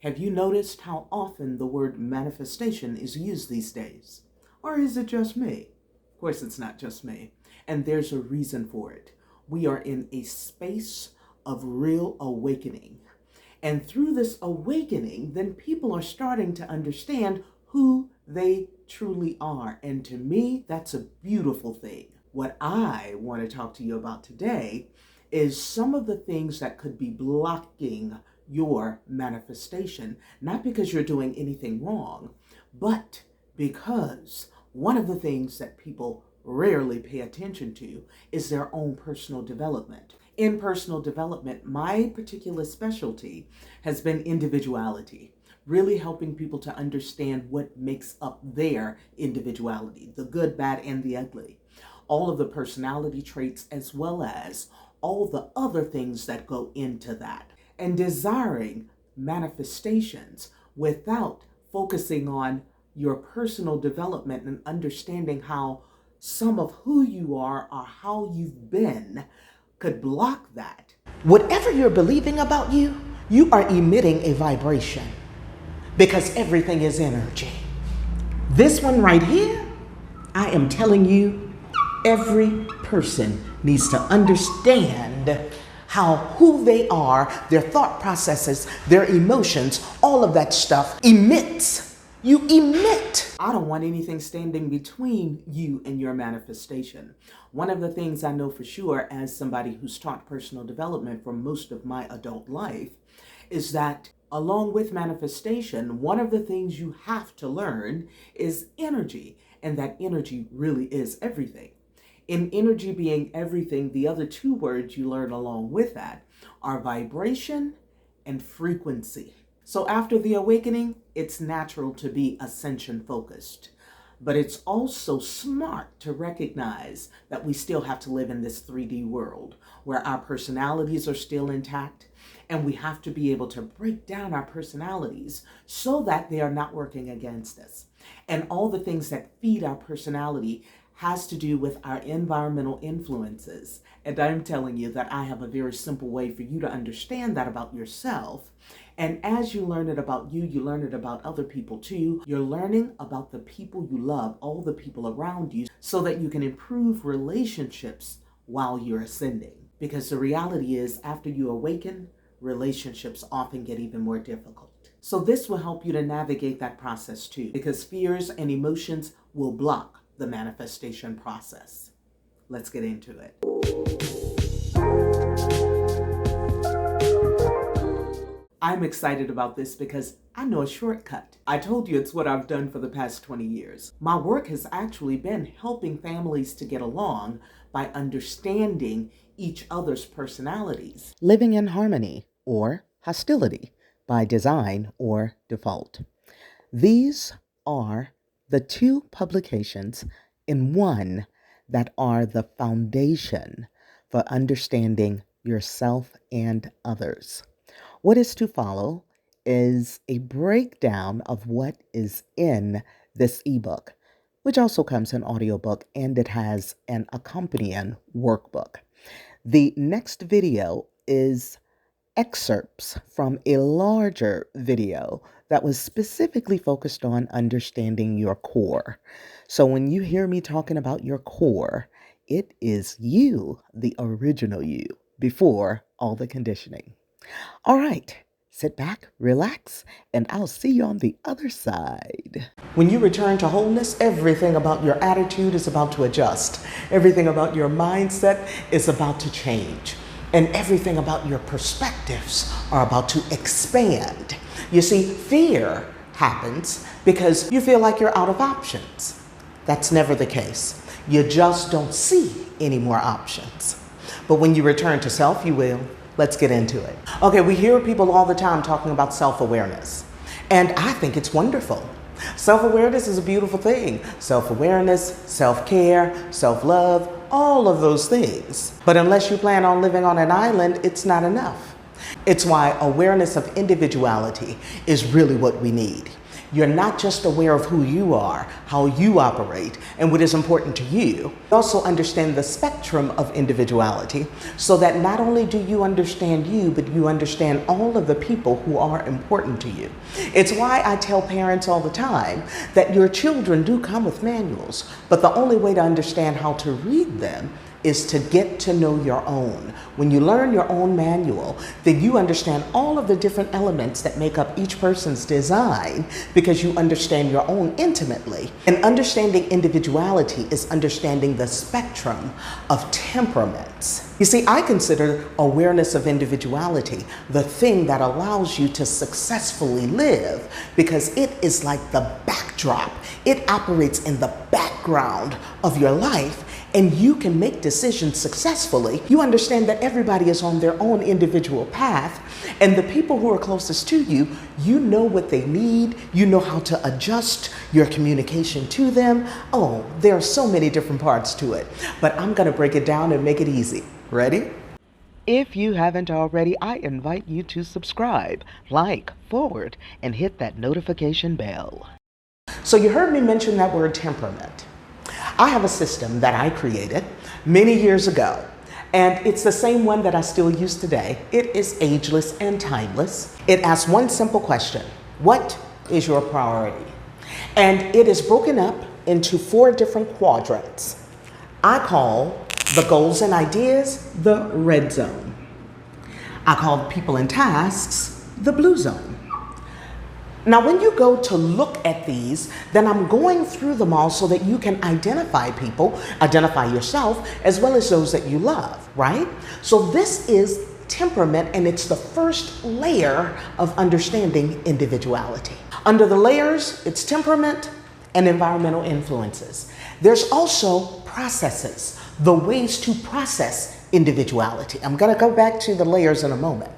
Have you noticed how often the word manifestation is used these days? Or is it just me? Of course, it's not just me. And there's a reason for it. We are in a space of real awakening. And through this awakening, then people are starting to understand who they truly are. And to me, that's a beautiful thing. What I want to talk to you about today is some of the things that could be blocking your manifestation, not because you're doing anything wrong, but because one of the things that people rarely pay attention to is their own personal development. In personal development, my particular specialty has been individuality, really helping people to understand what makes up their individuality, the good, bad, and the ugly, all of the personality traits, as well as all the other things that go into that, and desiring manifestations without focusing on your personal development and understanding how some of who you are or how you've been could block that. Whatever you're believing about you, you are emitting a vibration because everything is energy. This one right here, I am telling you, every person needs to understand how who they are, their thought processes, their emotions, all of that stuff emits. You emit. I don't want anything standing between you and your manifestation. One of the things I know for sure, as somebody who's taught personal development for most of my adult life, is that along with manifestation, one of the things you have to learn is energy, and that energy really is everything. In energy being everything, the other two words you learn along with that are vibration and frequency. So after the awakening, it's natural to be ascension focused. But it's also smart to recognize that we still have to live in this 3D world where our personalities are still intact, and we have to be able to break down our personalities so that they are not working against us. And all the things that feed our personality has to do with our environmental influences. And I'm telling you that I have a very simple way for you to understand that about yourself. And as you learn it about you, you learn it about other people too. You're learning about the people you love, all the people around you, so that you can improve relationships while you're ascending. Because the reality is, after you awaken, relationships often get even more difficult. So this will help you to navigate that process too, because fears and emotions will block the manifestation process. Let's get into it. I'm excited about this because I know a shortcut. I told you it's what I've done for the past 20 years. My work has actually been helping families to get along by understanding each other's personalities. Living in harmony or hostility by design or default. These are the two publications in one that are the foundation for understanding yourself and others. What is to follow is a breakdown of what is in this ebook, which also comes in audiobook, and it has an accompanying workbook. The next video is excerpts from a larger video that was specifically focused on understanding your core. So when you hear me talking about your core, it is you, the original you, before all the conditioning. All right, sit back, relax, and I'll see you on the other side. When you return to wholeness, everything about your attitude is about to adjust. Everything about your mindset is about to change. And everything about your perspectives are about to expand. You see, fear happens because you feel like you're out of options. That's never the case. You just don't see any more options. But when you return to self, you will. Let's get into it. Okay, we hear people all the time talking about self-awareness, and I think it's wonderful. Self-awareness is a beautiful thing. Self-awareness, self-care, self-love, all of those things. But unless you plan on living on an island, it's not enough. It's why awareness of individuality is really what we need. You're not just aware of who you are, how you operate, and what is important to you. You also understand the spectrum of individuality so that not only do you understand you, but you understand all of the people who are important to you. It's why I tell parents all the time that your children do come with manuals, but the only way to understand how to read them is to get to know your own. When you learn your own manual, then you understand all of the different elements that make up each person's design because you understand your own intimately. And understanding individuality is understanding the spectrum of temperaments. You see, I consider awareness of individuality the thing that allows you to successfully live because it is like the backdrop. It operates in the background of your life, and you can make decisions successfully. You understand that everybody is on their own individual path, and the people who are closest to you, you know what they need, you know how to adjust your communication to them. Oh, there are so many different parts to it, but I'm gonna break it down and make it easy. Ready? If you haven't already, I invite you to subscribe, like, forward, and hit that notification bell. So you heard me mention that word temperament. I have a system that I created many years ago, and it's the same one that I still use today. It is ageless and timeless. It asks one simple question: what is your priority? And it is broken up into 4 different quadrants. I call the goals and ideas the red zone. I call people and tasks the blue zone. Now, when you go to look at these, then I'm going through them all so that you can identify people, identify yourself, as well as those that you love, right? So this is temperament, and it's the first layer of understanding individuality. Under the layers, it's temperament and environmental influences. There's also processes, the ways to process individuality. I'm gonna go back to the layers in a moment.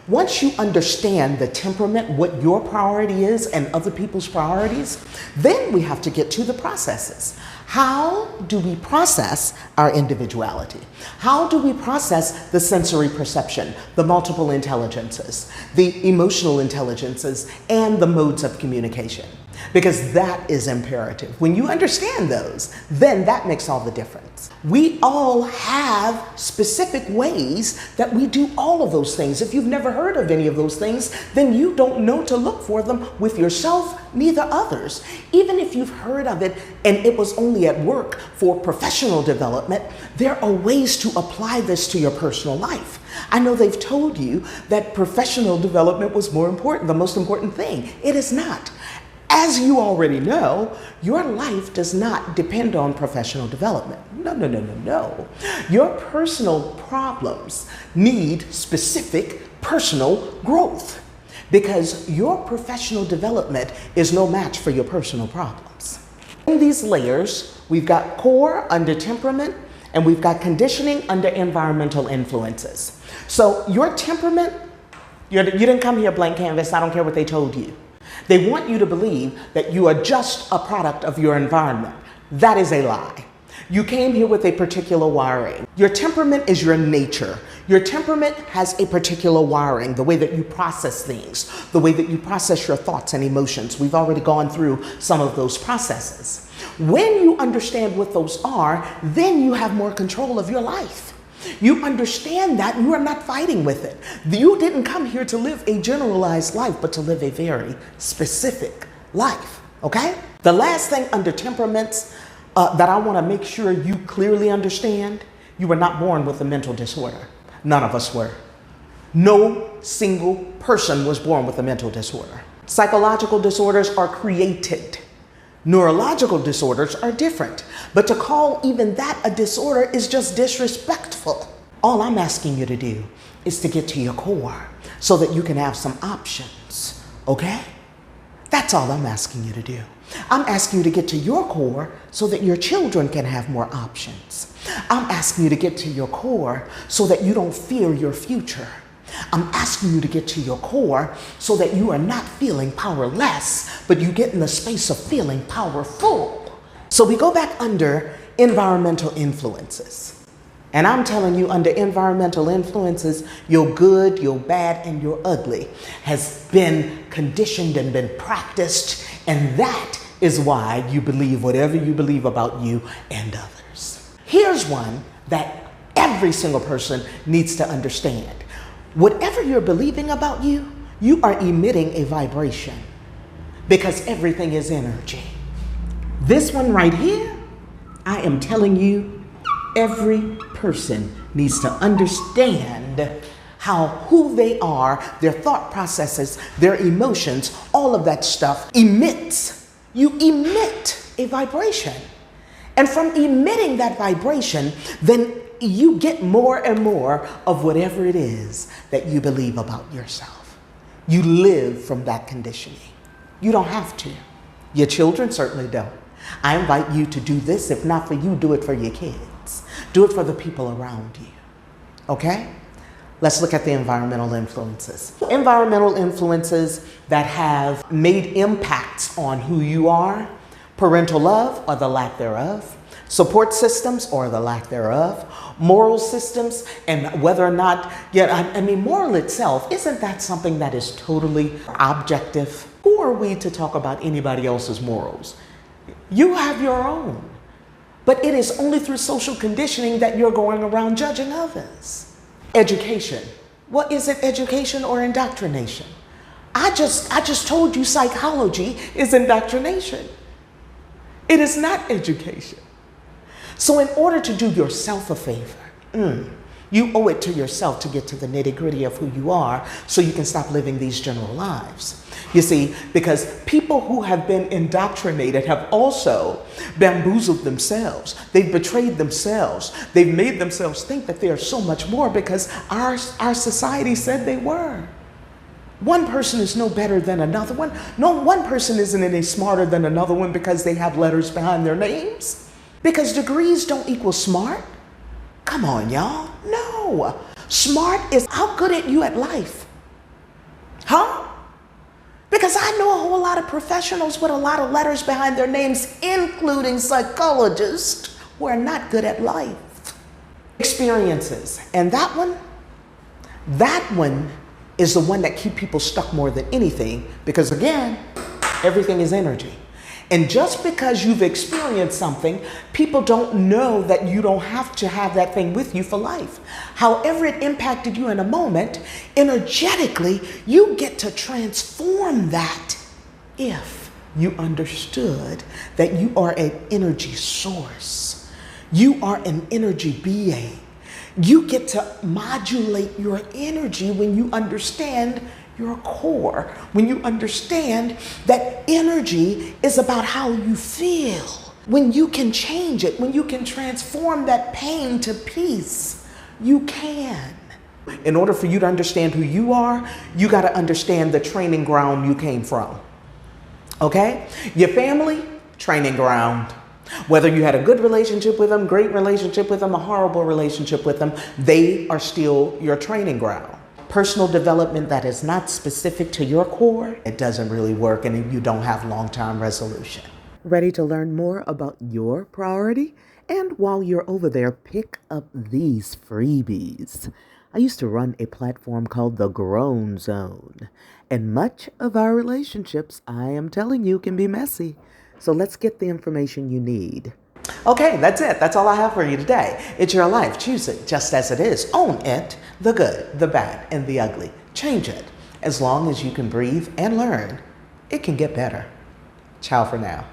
Once you understand the temperament, what your priority is and other people's priorities, then we have to get to the processes. How do we process our individuality? How do we process the sensory perception, the multiple intelligences, the emotional intelligences, and the modes of communication? Because that is imperative. When you understand those, then that makes all the difference. We all have specific ways that we do all of those things. If you've never heard of any of those things, then you don't know to look for them with yourself, neither others. Even if you've heard of it and it was only at work for professional development, there are ways to apply this to your personal life. I know they've told you that professional development was more important, the most important thing. It is not. As you already know, your life does not depend on professional development. No. Your personal problems need specific personal growth because your professional development is no match for your personal problems. In these layers, we've got core under temperament, and we've got conditioning under environmental influences. So your temperament, you didn't come here blank canvas. I don't care what they told you. They want you to believe that you are just a product of your environment. That is a lie. You came here with a particular wiring. Your temperament is your nature. Your temperament has a particular wiring, the way that you process things, the way that you process your thoughts and emotions. We've already gone through some of those processes. When you understand what those are, then you have more control of your life. You understand that you are not fighting with it. You didn't come here to live a generalized life, but to live a very specific life, okay? The last thing under temperaments that I want to make sure you clearly understand, you were not born with a mental disorder. None of us were. No single person was born with a mental disorder. Psychological disorders are created. Neurological disorders are different, but to call even that a disorder is just disrespectful. All I'm asking you to do is to get to your core so that you can have some options, okay? That's all I'm asking you to do. I'm asking you to get to your core so that your children can have more options. I'm asking you to get to your core so that you don't fear your future. I'm asking you to get to your core so that you are not feeling powerless, but you get in the space of feeling powerful. So we go back under environmental influences. And I'm telling you, under environmental influences, your good, your bad, and your ugly has been conditioned and been practiced And that is why you believe whatever you believe about you and others. Here's one that every single person needs to understand. Whatever you're believing about you, you are emitting a vibration because everything is energy. This one right here, I am telling you, every person needs to understand who they are, their thought processes, their emotions, all of that stuff emits. You emit a vibration. And from emitting that vibration, then you get more and more of whatever it is that you believe about yourself. You live from that conditioning. You don't have to. Your children certainly don't. I invite you to do this. If not for you, do it for your kids. Do it for the people around you. Okay? Let's look at the environmental influences. Environmental influences that have made impacts on who you are: parental love or the lack thereof, support systems or the lack thereof, moral systems, and whether or not, moral itself, isn't that something that is totally objective? Who are we to talk about anybody else's morals? You have your own. But it is only through social conditioning that you're going around judging others. Education. What is it, education or indoctrination? I just told you psychology is indoctrination. It is not education. So in order to do yourself a favor, you owe it to yourself to get to the nitty-gritty of who you are so you can stop living these general lives. You see, because people who have been indoctrinated have also bamboozled themselves. They've betrayed themselves. They've made themselves think that they are so much more because our society said they were. One person is no better than another one. No, one person isn't any smarter than another one because they have letters behind their names. Because degrees don't equal smart. Come on, y'all. No. Smart is how good are you at life? Huh? Because I know a whole lot of professionals with a lot of letters behind their names, including psychologists, who are not good at life. Experiences. And that one is the one that keeps people stuck more than anything because, again, everything is energy. And just because you've experienced something, people don't know that you don't have to have that thing with you for life. However it impacted you in a moment, energetically, you get to transform that if you understood that you are an energy source. You are an energy being. You get to modulate your energy when you understand your core, when you understand that energy is about how you feel, when you can change it, when you can transform that pain to peace, you can. In order for you to understand who you are, you got to understand the training ground you came from. Okay? Your family, training ground. Whether you had a good relationship with them, great relationship with them, a horrible relationship with them, they are still your training ground. Personal development that is not specific to your core, it doesn't really work and you don't have long-term resolution. Ready to learn more about your priority? And while you're over there, pick up these freebies. I used to run a platform called the Grown Zone, and much of our relationships, I am telling you, can be messy. So let's get the information you need. Okay, that's it. That's all I have for you today. It's your life. Choose it just as it is. Own it. The good, the bad, and the ugly. Change it. As long as you can breathe and learn, it can get better. Ciao for now.